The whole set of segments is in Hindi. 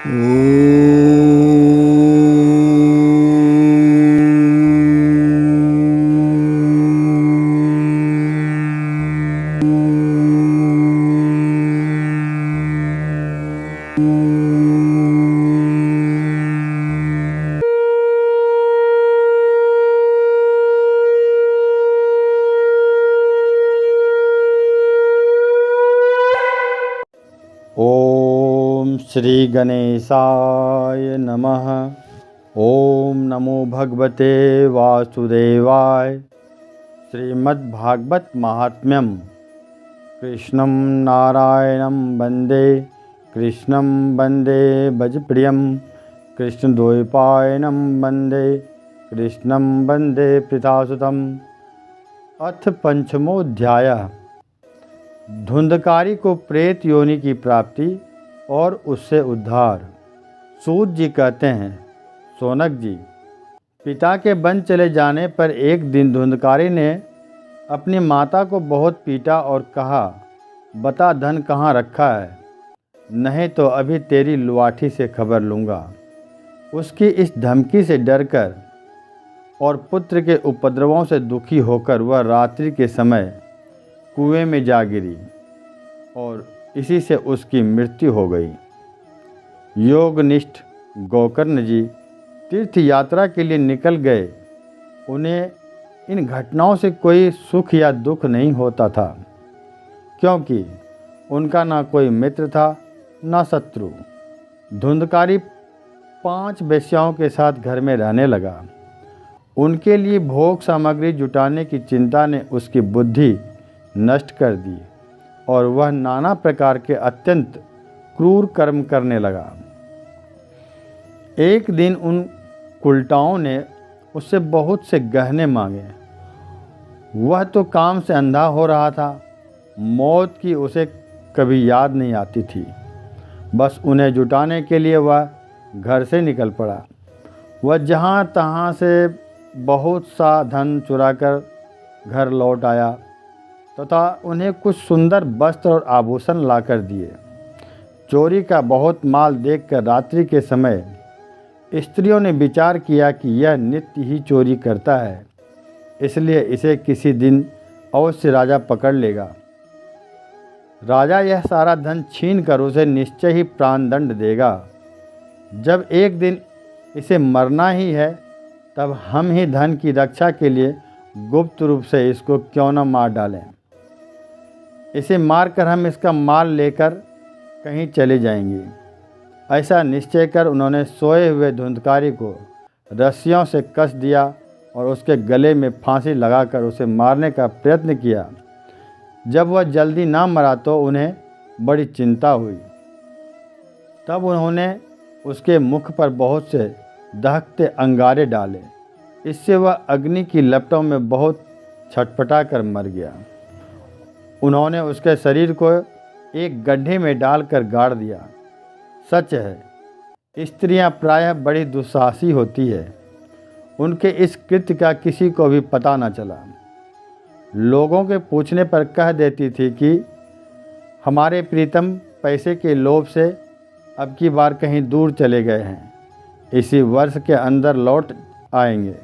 ओम श्री गणेशाय नमः। ओम नमो भगवते वासुदेवाय। श्रीमद्भागवत महात्म्यम। कृष्णं नारायणं वन्दे कृष्णं वन्दे भजप्रियं। कृष्णद्वैपायनं वन्दे कृष्णं वन्दे पृथासुतम्। अथ पंचमोऽध्यायः। धुंधकारी को प्रेत योनि की प्राप्ति और उससे उद्धार। सूत जी कहते हैं, सोनक जी, पिता के वन चले जाने पर एक दिन धुंधकारी ने अपनी माता को बहुत पीटा और कहा, बता धन कहाँ रखा है, नहीं तो अभी तेरी लुआठी से खबर लूँगा। उसकी इस धमकी से डरकर और पुत्र के उपद्रवों से दुखी होकर वह रात्रि के समय कुएं में जा गिरी और इसी से उसकी मृत्यु हो गई। योगनिष्ठ गोकर्ण जी तीर्थ यात्रा के लिए निकल गए। उन्हें इन घटनाओं से कोई सुख या दुख नहीं होता था, क्योंकि उनका ना कोई मित्र था ना शत्रु। धुंधकारी 5 वेश्याओं के साथ घर में रहने लगा। उनके लिए भोग सामग्री जुटाने की चिंता ने उसकी बुद्धि नष्ट कर दी और वह नाना प्रकार के अत्यंत क्रूर कर्म करने लगा। एक दिन उन कुलटाओं ने उससे बहुत से गहने मांगे। वह तो काम से अंधा हो रहा था। मौत की उसे कभी याद नहीं आती थी। बस उन्हें जुटाने के लिए वह घर से निकल पड़ा। वह जहाँ तहाँ से बहुत सा धन चुराकर घर लौट आया तथा उन्हें कुछ सुंदर वस्त्र और आभूषण लाकर दिए। चोरी का बहुत माल देखकर रात्रि के समय स्त्रियों ने विचार किया कि यह नित्य ही चोरी करता है, इसलिए इसे किसी दिन अवश्य राजा पकड़ लेगा। राजा यह सारा धन छीन कर उसे निश्चय ही प्राणदंड देगा। जब एक दिन इसे मरना ही है, तब हम ही धन की रक्षा के लिए गुप्त रूप से इसको क्यों न मार डालें। इसे मारकर हम इसका माल लेकर कहीं चले जाएंगे। ऐसा निश्चय कर उन्होंने सोए हुए धुंधकारी को रस्सियों से कस दिया और उसके गले में फांसी लगाकर उसे मारने का प्रयत्न किया। जब वह जल्दी ना मरा तो उन्हें बड़ी चिंता हुई। तब उन्होंने उसके मुख पर बहुत से दहकते अंगारे डाले। इससे वह अग्नि की लपटों में बहुत छटपटा कर मर गया। उन्होंने उसके शरीर को एक गड्ढे में डालकर गाड़ दिया। सच है, स्त्रियां प्रायः बड़ी दुस्साहसी होती है। उनके इस कृत्य का किसी को भी पता न चला। लोगों के पूछने पर कह देती थी कि हमारे प्रीतम पैसे के लोभ से अब की बार कहीं दूर चले गए हैं, इसी वर्ष के अंदर लौट आएंगे।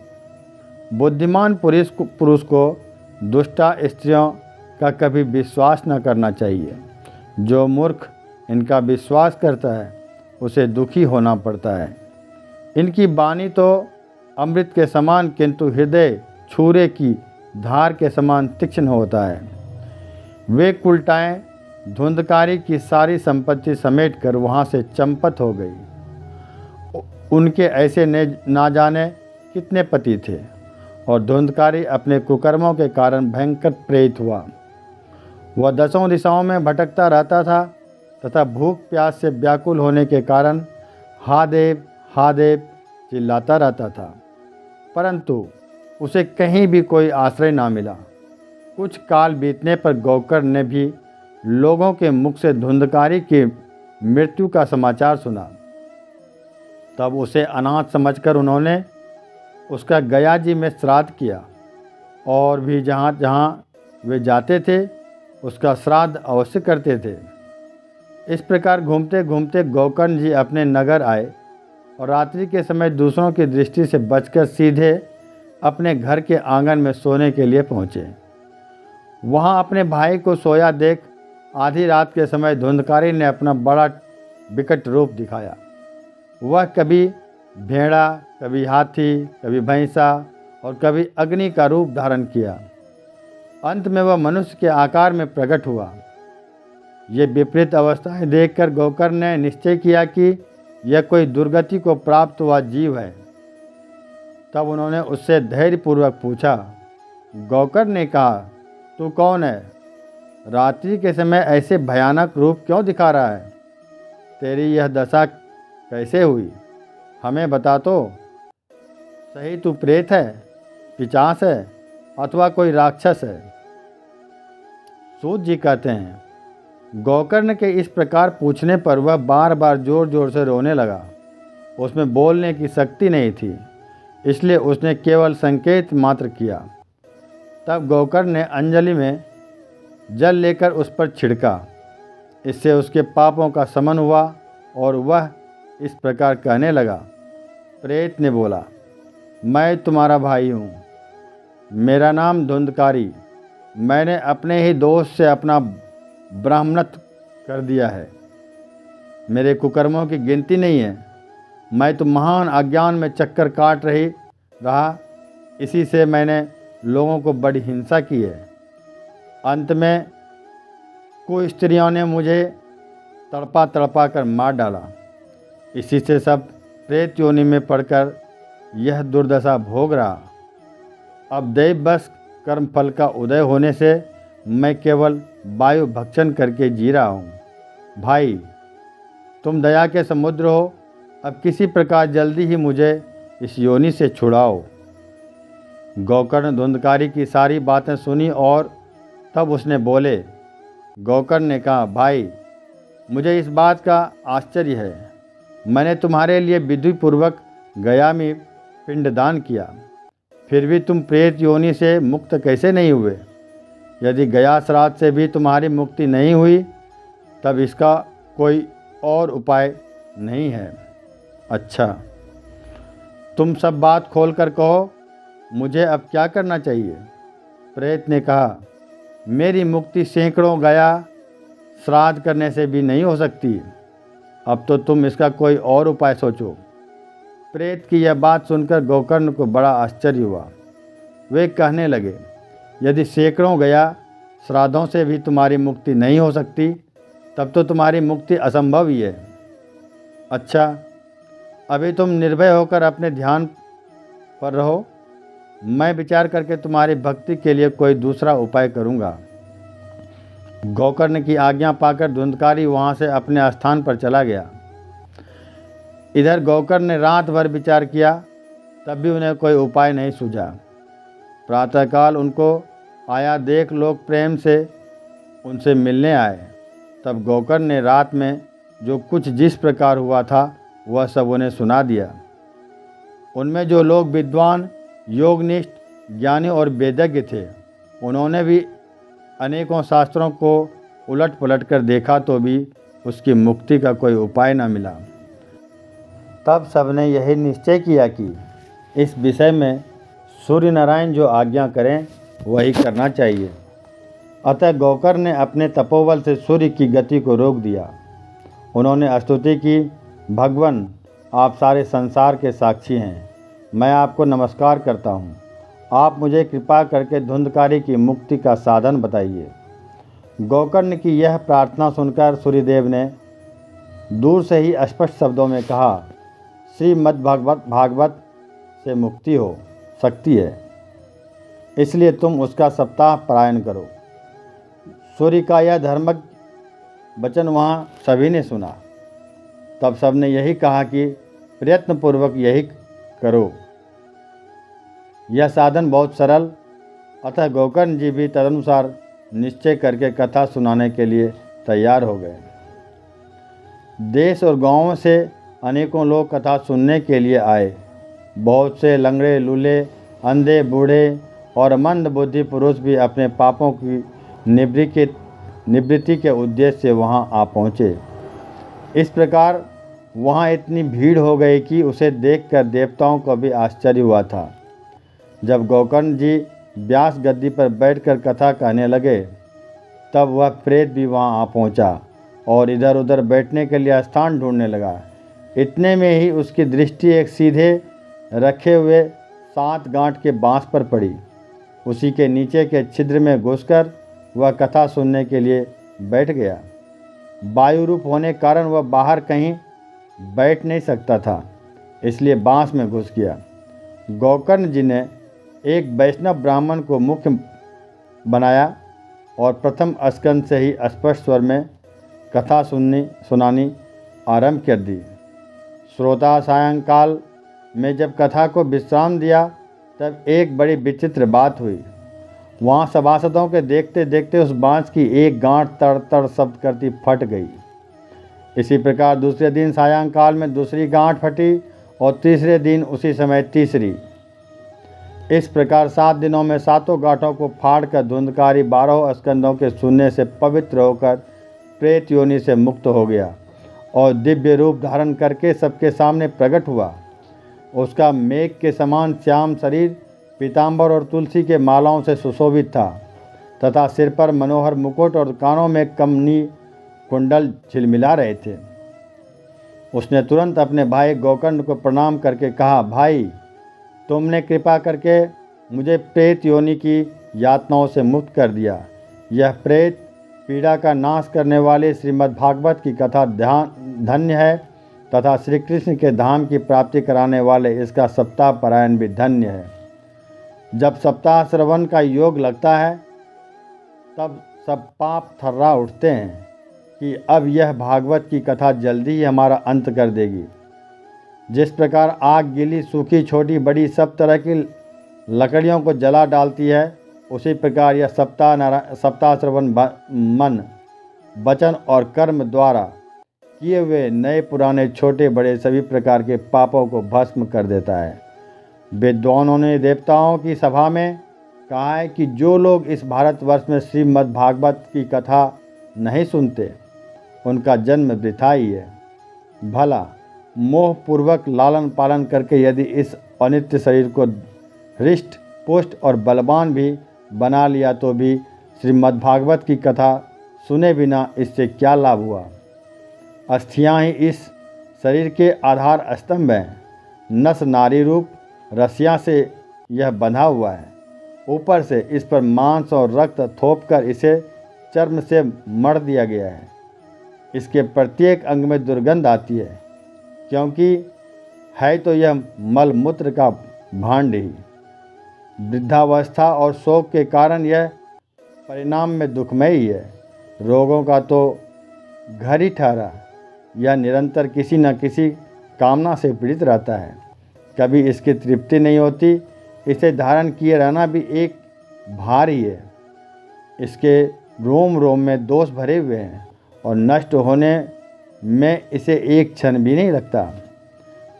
बुद्धिमान पुरुष को दुष्टा स्त्रियों का कभी विश्वास न करना चाहिए। जो मूर्ख इनका विश्वास करता है उसे दुखी होना पड़ता है। इनकी वाणी तो अमृत के समान, किंतु हृदय छुरे की धार के समान तीक्ष्ण होता है। वे कुलटाएं धुंधकारी की सारी संपत्ति समेटकर वहाँ से चंपत हो गई। उनके ऐसे ना जाने कितने पति थे और धुंधकारी अपने कुकर्मों के कारण भयंकर प्रेरित हुआ। वह 10 दिशाओं में भटकता रहता था तथा भूख प्यास से व्याकुल होने के कारण हा देव चिल्लाता रहता था, परंतु उसे कहीं भी कोई आश्रय ना मिला। कुछ काल बीतने पर गोकर्ण ने भी लोगों के मुख से धुंधकारी की मृत्यु का समाचार सुना। तब उसे अनाथ समझकर उन्होंने उसका गया जी में श्राद्ध किया और भी जहाँ जहाँ वे जाते थे उसका श्राद्ध अवश्य करते थे। इस प्रकार घूमते घूमते गोकर्ण जी अपने नगर आए और रात्रि के समय दूसरों की दृष्टि से बचकर सीधे अपने घर के आंगन में सोने के लिए पहुँचे। वहाँ अपने भाई को सोया देख आधी रात के समय धुंधकारी ने अपना बड़ा विकट रूप दिखाया। वह कभी भेड़ा, कभी हाथी, कभी भैंसा और कभी अग्नि का रूप धारण किया। अंत में वह मनुष्य के आकार में प्रकट हुआ। ये विपरीत अवस्थाएं देखकर गोकर्ण ने निश्चय किया कि यह कोई दुर्गति को प्राप्त हुआ जीव है। तब उन्होंने उससे धैर्यपूर्वक पूछा। गोकर्ण ने कहा, तू कौन है? रात्रि के समय ऐसे भयानक रूप क्यों दिखा रहा है? तेरी यह दशा कैसे हुई? हमें बता तो सही, तू प्रेत है, पिशाच है अथवा कोई राक्षस है? सूत जी कहते हैं, गोकर्ण के इस प्रकार पूछने पर वह बार बार जोर जोर से रोने लगा। उसमें बोलने की शक्ति नहीं थी, इसलिए उसने केवल संकेत मात्र किया। तब गोकर्ण ने अंजलि में जल लेकर उस पर छिड़का। इससे उसके पापों का शमन हुआ और वह इस प्रकार कहने लगा। प्रेत ने बोला, मैं तुम्हारा भाई हूँ, मेरा नाम धुंधकारी। मैंने अपने ही दोष से अपना ब्राह्मणत्व कर दिया है। मेरे कुकर्मों की गिनती नहीं है। मैं तो महान अज्ञान में चक्कर काट रहा, इसी से मैंने लोगों को बड़ी हिंसा की है। अंत में कुछ स्त्रियों ने मुझे तड़पा तड़पा कर मार डाला। इसी से सब प्रेत योनि में पड़कर यह दुर्दशा भोग रहा। अब दैववश कर्मफल का उदय होने से मैं केवल वायु भक्षण करके जी रहा हूँ। भाई, तुम दया के समुद्र हो, अब किसी प्रकार जल्दी ही मुझे इस योनि से छुड़ाओ। गोकर्ण धुंधकारी की सारी बातें सुनी और तब उसने बोले। गोकर्ण ने कहा, भाई, मुझे इस बात का आश्चर्य है। मैंने तुम्हारे लिए विधिपूर्वक गया में पिंडदान किया, फिर भी तुम प्रेत योनि से मुक्त कैसे नहीं हुए? यदि गया श्राद्ध से भी तुम्हारी मुक्ति नहीं हुई, तब इसका कोई और उपाय नहीं है। अच्छा, तुम सब बात खोल कर कहो, मुझे अब क्या करना चाहिए? प्रेत ने कहा, मेरी मुक्ति सैकड़ों गया श्राद्ध करने से भी नहीं हो सकती। अब तो तुम इसका कोई और उपाय सोचो। प्रेत की यह बात सुनकर गोकर्ण को बड़ा आश्चर्य हुआ। वे कहने लगे, यदि सैकड़ों गया श्राद्धों से भी तुम्हारी मुक्ति नहीं हो सकती, तब तो तुम्हारी मुक्ति असंभव ही है। अच्छा, अभी तुम निर्भय होकर अपने ध्यान पर रहो। मैं विचार करके तुम्हारी भक्ति के लिए कोई दूसरा उपाय करूँगा। गोकर्ण की आज्ञा पाकर धुंधकारी वहाँ से अपने स्थान पर चला गया। इधर गोकर्ण ने रात भर विचार किया, तब भी उन्हें कोई उपाय नहीं सूझा। प्रातःकाल उनको आया देख लोग प्रेम से उनसे मिलने आए। तब गोकर्ण ने रात में जो कुछ जिस प्रकार हुआ था वह सब उन्हें सुना दिया। उनमें जो लोग विद्वान, योगनिष्ठ, ज्ञानी और वेदज्ञ थे, उन्होंने भी अनेकों शास्त्रों को उलट पलट कर देखा तो भी उसकी मुक्ति का कोई उपाय न मिला। तब सबने यही निश्चय किया कि इस विषय में सूर्य नारायण जो आज्ञा करें वही करना चाहिए। अतः गोकर्ण ने अपने तपोबल से सूर्य की गति को रोक दिया। उन्होंने स्तुति की, भगवान, आप सारे संसार के साक्षी हैं। मैं आपको नमस्कार करता हूँ। आप मुझे कृपा करके धुंधकारी की मुक्ति का साधन बताइए। गोकर्ण की यह प्रार्थना सुनकर सूर्यदेव ने दूर से ही स्पष्ट शब्दों में कहा, श्रीमद्भागवत से मुक्ति हो सकती है, इसलिए तुम उसका सप्ताह पारायण करो। सूर्य का यह धर्मज्ञ वचन वहाँ सभी ने सुना। तब सबने यही कहा कि प्रयत्नपूर्वक यही करो। यह साधन बहुत सरल। अतः गोकर्ण जी भी तदनुसार निश्चय करके कथा सुनाने के लिए तैयार हो गए। देश और गांवों से अनेकों लोग कथा सुनने के लिए आए। बहुत से लंगड़े, लूले, अंधे, बूढ़े और मंद बुद्धि पुरुष भी अपने पापों की निवृत्ति के उद्देश्य से वहां आ पहुँचे। इस प्रकार वहाँ इतनी भीड़ हो गई कि उसे देखकर देवताओं को भी आश्चर्य हुआ था। जब गोकर्ण जी व्यास गद्दी पर बैठकर कथा कहने लगे तब वह प्रेत भी वहाँ आ पहुँचा और इधर उधर बैठने के लिए स्थान ढूंढने लगा। इतने में ही उसकी दृष्टि एक सीधे रखे हुए 7 गांठ के बांस पर पड़ी। उसी के नीचे के छिद्र में घुसकर वह कथा सुनने के लिए बैठ गया। वायु रूप होने कारण वह बाहर कहीं बैठ नहीं सकता था, इसलिए बांस में घुस गया। गोकर्ण जी ने एक वैष्णव ब्राह्मण को मुख्य बनाया और प्रथम स्कंद से ही स्पष्ट स्वर में कथा सुनानी आरंभ कर दी। श्रोता सायंकाल में जब कथा को विश्राम दिया तब एक बड़ी विचित्र बात हुई। वहाँ सभासदों के देखते देखते उस बांस की एक गांठ तड़ तड़ शब्द करती फट गई। इसी प्रकार दूसरे दिन सायंकाल में दूसरी गांठ फटी और तीसरे दिन उसी समय तीसरी। इस प्रकार 7 दिनों में 7 गांठों को फाड़कर धुंधकारी 12 स्कंदों के सुनने से पवित्र होकर प्रेत योनि से मुक्त हो गया और दिव्य रूप धारण करके सबके सामने प्रकट हुआ। उसका मेघ के समान श्याम शरीर पीताम्बर और तुलसी के मालाओं से सुशोभित था तथा सिर पर मनोहर मुकुट और कानों में कमनी कुंडल झिलमिला रहे थे। उसने तुरंत अपने भाई गोकर्ण को प्रणाम करके कहा, भाई, तुमने कृपा करके मुझे प्रेत योनि की यातनाओं से मुक्त कर दिया। यह प्रेत पीड़ा का नाश करने वाले श्रीमद् भागवत की कथा धन्य है तथा श्री कृष्ण के धाम की प्राप्ति कराने वाले इसका सप्ताह पारायण भी धन्य है। जब सप्ताह श्रवण का योग लगता है तब सब पाप थर्रा उठते हैं कि अब यह भागवत की कथा जल्दी ही हमारा अंत कर देगी। जिस प्रकार आग गीली सूखी छोटी बड़ी सब तरह की लकड़ियों को जला डालती है, उसी प्रकार यह सप्ताह श्रवण मन वचन और कर्म द्वारा किए हुए नए पुराने छोटे बड़े सभी प्रकार के पापों को भस्म कर देता है। विद्वानों ने देवताओं की सभा में कहा है कि जो लोग इस भारतवर्ष में श्रीमद् भागवत की कथा नहीं सुनते उनका जन्म वृथा ही है। भला मोहपूर्वक लालन पालन करके यदि इस अनित्य शरीर को हृष्ट पुष्ट और बलवान भी बना लिया तो भी श्रीमद् भागवत की कथा सुने बिना इससे क्या लाभ हुआ। अस्थियां ही इस शरीर के आधार स्तंभ हैं। नस नारी रूप रस्सियां से यह बंधा हुआ है। ऊपर से इस पर मांस और रक्त थोपकर इसे चर्म से मढ़ दिया गया है। इसके प्रत्येक अंग में दुर्गंध आती है, क्योंकि है तो यह मल मूत्र का भांड ही। वृद्धावस्था और शोक के कारण यह परिणाम में दुखमय ही है। रोगों का तो घर ही ठहरा, यह निरंतर किसी न किसी कामना से पीड़ित रहता है। कभी इसकी तृप्ति नहीं होती। इसे धारण किए रहना भी एक भार ही है। इसके रोम रोम में दोष भरे हुए हैं और नष्ट होने में इसे एक क्षण भी नहीं लगता।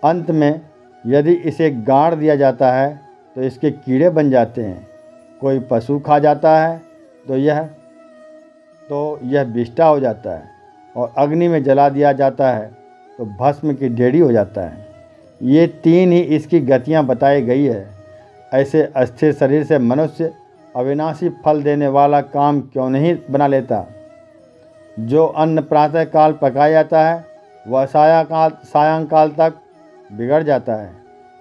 अंत में यदि इसे गाड़ दिया जाता है तो इसके कीड़े बन जाते हैं। कोई पशु खा जाता है तो यह विष्ठा हो जाता है और अग्नि में जला दिया जाता है तो भस्म की ढेरी हो जाता है। ये 3 ही इसकी गतियाँ बताई गई है। ऐसे अस्थिर शरीर से मनुष्य अविनाशी फल देने वाला काम क्यों नहीं बना लेता। जो अन्न प्रातः काल पकाया जाता है वह सायंकाल तक बिगड़ जाता है।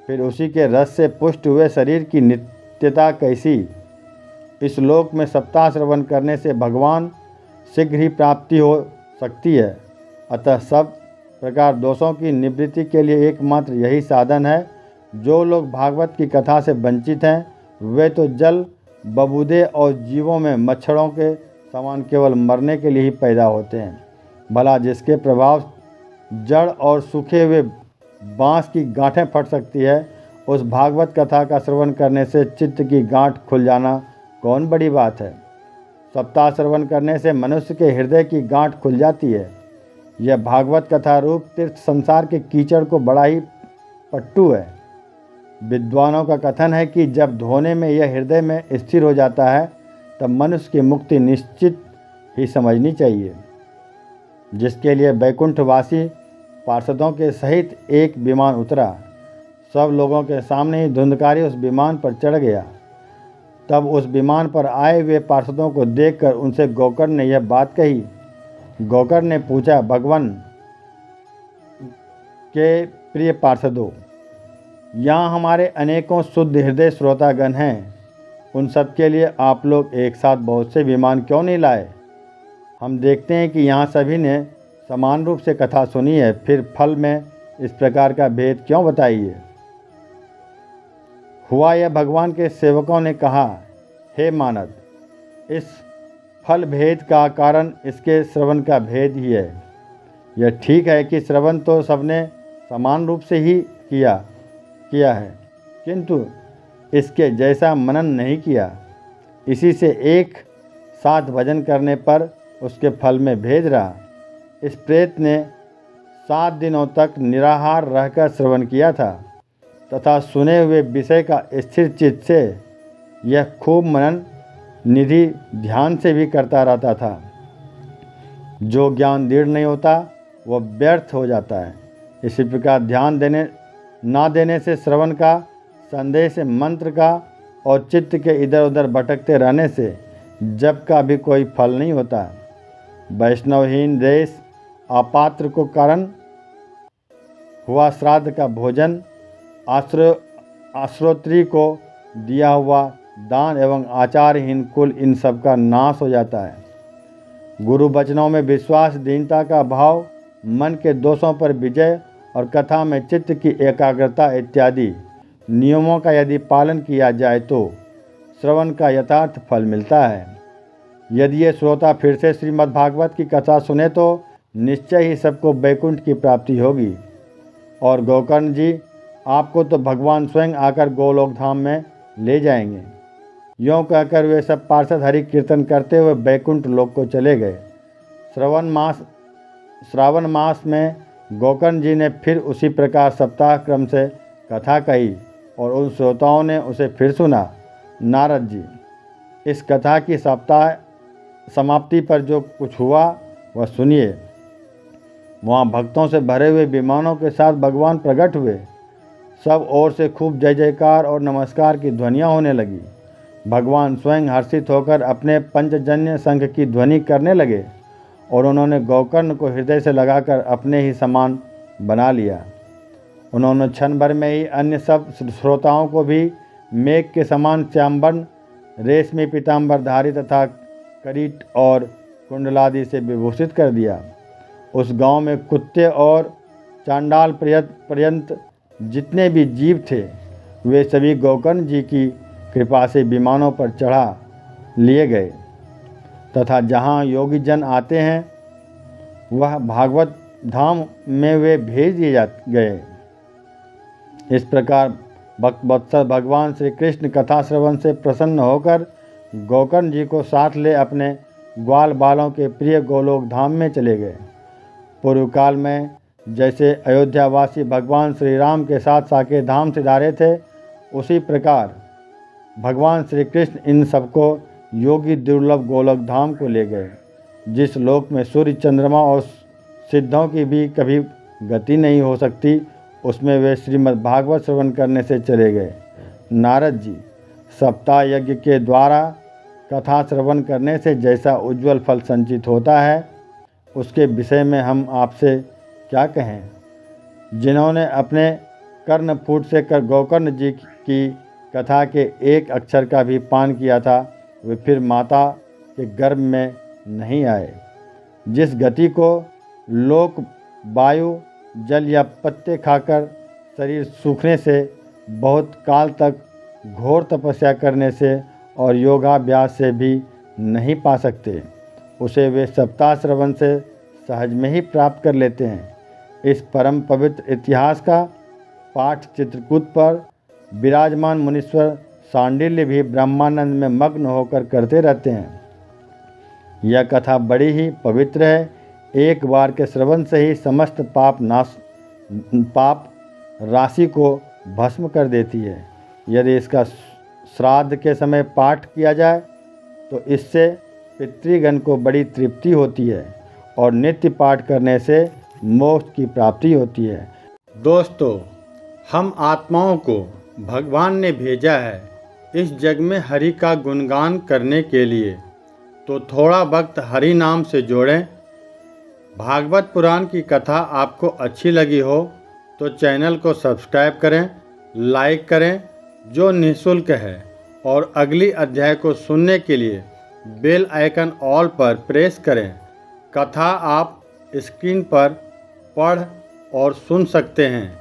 फिर उसी के रस से पुष्ट हुए शरीर की नित्यता कैसी। इस लोक में सप्ताह श्रवण करने से भगवान शीघ्र ही प्राप्ति हो सकती है। अतः सब प्रकार दोषों की निवृत्ति के लिए एकमात्र यही साधन है। जो लोग भागवत की कथा से वंचित हैं वे तो जल बबूदे और जीवों में मच्छरों के समान केवल मरने के लिए ही पैदा होते हैं। भला जिसके प्रभाव जड़ और सूखे हुए बांस की गांठें फट सकती है, उस भागवत कथा का श्रवण करने से चित्त की गांठ खुल जाना कौन बड़ी बात है। सप्ताह श्रवण करने से मनुष्य के हृदय की गांठ खुल जाती है। यह भागवत कथा रूप तीर्थ संसार के कीचड़ को बड़ा ही पट्टू है। विद्वानों का कथन है कि जब धोने में यह हृदय में स्थिर हो जाता है तब मनुष्य की मुक्ति निश्चित ही समझनी चाहिए। जिसके लिए बैकुंठवासी पार्षदों के सहित एक विमान उतरा। सब लोगों के सामने ही धुंधकारी उस विमान पर चढ़ गया। तब उस विमान पर आए हुए पार्षदों को देखकर उनसे गोकर्ण ने यह बात कही। गोकर्ण ने पूछा, भगवान के प्रिय पार्षदों, यहाँ हमारे अनेकों शुद्ध हृदय श्रोतागण हैं, उन सब के लिए आप लोग एक साथ बहुत से विमान क्यों नहीं लाए? हम देखते हैं कि यहाँ सभी ने समान रूप से कथा सुनी है, फिर फल में इस प्रकार का भेद क्यों बताइए? हुआ यह, भगवान के सेवकों ने कहा, हे मानद, इस फल भेद का कारण इसके श्रवण का भेद ही है। यह ठीक है कि श्रवण तो सबने समान रूप से ही किया है, किंतु इसके जैसा मनन नहीं किया। इसी से एक साथ भजन करने पर उसके फल में भेद रहा। इस प्रेत ने 7 दिनों तक निराहार रहकर श्रवण किया था तथा सुने हुए विषय का स्थिर चित्त से यह खूब मनन निधि ध्यान से भी करता रहता था। जो ज्ञान दृढ़ नहीं होता वह व्यर्थ हो जाता है। इसी प्रकार ध्यान ना देने से, श्रवण का, संदेह से, मंत्र का और चित्त के इधर उधर भटकते रहने से जप का भी कोई फल नहीं होता। वैष्णवहीन देश अपात्र को कारण हुआ श्राद्ध का भोजन, आश्रोत्री को दिया हुआ दान एवं आचारहीन कुल, इन सब का नाश हो जाता है। गुरु वचनों में विश्वास, दीनता का भाव, मन के दोषों पर विजय और कथा में चित्त की एकाग्रता इत्यादि नियमों का यदि पालन किया जाए तो श्रवण का यथार्थ फल मिलता है। यदि ये श्रोता फिर से श्रीमद् भागवत की कथा सुने तो निश्चय ही सबको वैकुंठ की प्राप्ति होगी। और गोकर्ण जी, आपको तो भगवान स्वयं आकर गोलोक धाम में ले जाएंगे। यों कहकर वे सब पार्षद हरि कीर्तन करते हुए वैकुंठ लोक को चले गए। श्रावण मास में गोकर्ण जी ने फिर उसी प्रकार सप्ताह क्रम से कथा कही और उन श्रोताओं ने उसे फिर सुना। नारद जी, इस कथा की सप्ताह समाप्ति पर जो कुछ हुआ वह सुनिए। वहाँ भक्तों से भरे हुए विमानों के साथ भगवान प्रकट हुए। सब ओर से खूब जय जयकार और नमस्कार की ध्वनियाँ होने लगी। भगवान स्वयं हर्षित होकर अपने पंचजन्य शंख की ध्वनि करने लगे और उन्होंने गोकर्ण को हृदय से लगाकर अपने ही समान बना लिया। उन्होंने क्षण भर में ही अन्य सब श्रोताओं को भी मेघ के समान श्यामवर्ण, रेशमी पीताम्बरधारी तथा करीट और कुंडलादि से विभूषित कर दिया। उस गांव में कुत्ते और चांडाल पर्यंत जितने भी जीव थे वे सभी गोकर्ण जी की कृपा से विमानों पर चढ़ा लिए गए तथा जहाँ योगी जन आते हैं वह भागवत धाम में वे भेज दिए गए। इस प्रकार भक्तवत्सल भगवान श्री कृष्ण कथा श्रवण से प्रसन्न होकर गोकर्ण जी को साथ ले अपने ग्वाल बालों के प्रिय गोलोक धाम में चले गए। पूर्व काल में जैसे अयोध्यावासी भगवान श्री राम के साथ साकेत धाम सिधारे थे, उसी प्रकार भगवान श्री कृष्ण इन सबको योगी दुर्लभ गोलोक धाम को ले गए, जिस लोक में सूर्य, चंद्रमा और सिद्धों की भी कभी गति नहीं हो सकती। उसमें वे श्रीमद् भागवत श्रवण करने से चले गए। नारद जी, सप्ताह यज्ञ के द्वारा कथा श्रवण करने से जैसा उज्ज्वल फल संचित होता है उसके विषय में हम आपसे क्या कहें। जिन्होंने अपने कर्णफूट से कर गोकर्ण जी की कथा के एक अक्षर का भी पान किया था वे फिर माता के गर्भ में नहीं आए। जिस गति को लोक, वायु, जल या पत्ते खाकर शरीर सूखने से बहुत काल तक घोर तपस्या करने से और योगाभ्यास से भी नहीं पा सकते, उसे वे सप्ताह श्रवण से सहज में ही प्राप्त कर लेते हैं। इस परम पवित्र इतिहास का पाठ चित्रकूट पर विराजमान मुनीश्वर सांडिल्य भी ब्रह्मानंद में मग्न होकर करते रहते हैं। यह कथा बड़ी ही पवित्र है। एक बार के श्रवण से ही समस्त पाप राशि को भस्म कर देती है। यदि इसका श्राद्ध के समय पाठ किया जाए तो इससे पितृगण को बड़ी तृप्ति होती है और नित्य पाठ करने से मोक्ष की प्राप्ति होती है। दोस्तों, हम आत्माओं को भगवान ने भेजा है इस जग में हरि का गुणगान करने के लिए, तो थोड़ा वक्त हरि नाम से जोड़ें। भागवत पुराण की कथा आपको अच्छी लगी हो तो चैनल को सब्सक्राइब करें, लाइक करें जो निःशुल्क है, और अगली अध्याय को सुनने के लिए बेल आइकन ऑल पर प्रेस करें। कथा आप स्क्रीन पर पढ़ और सुन सकते हैं।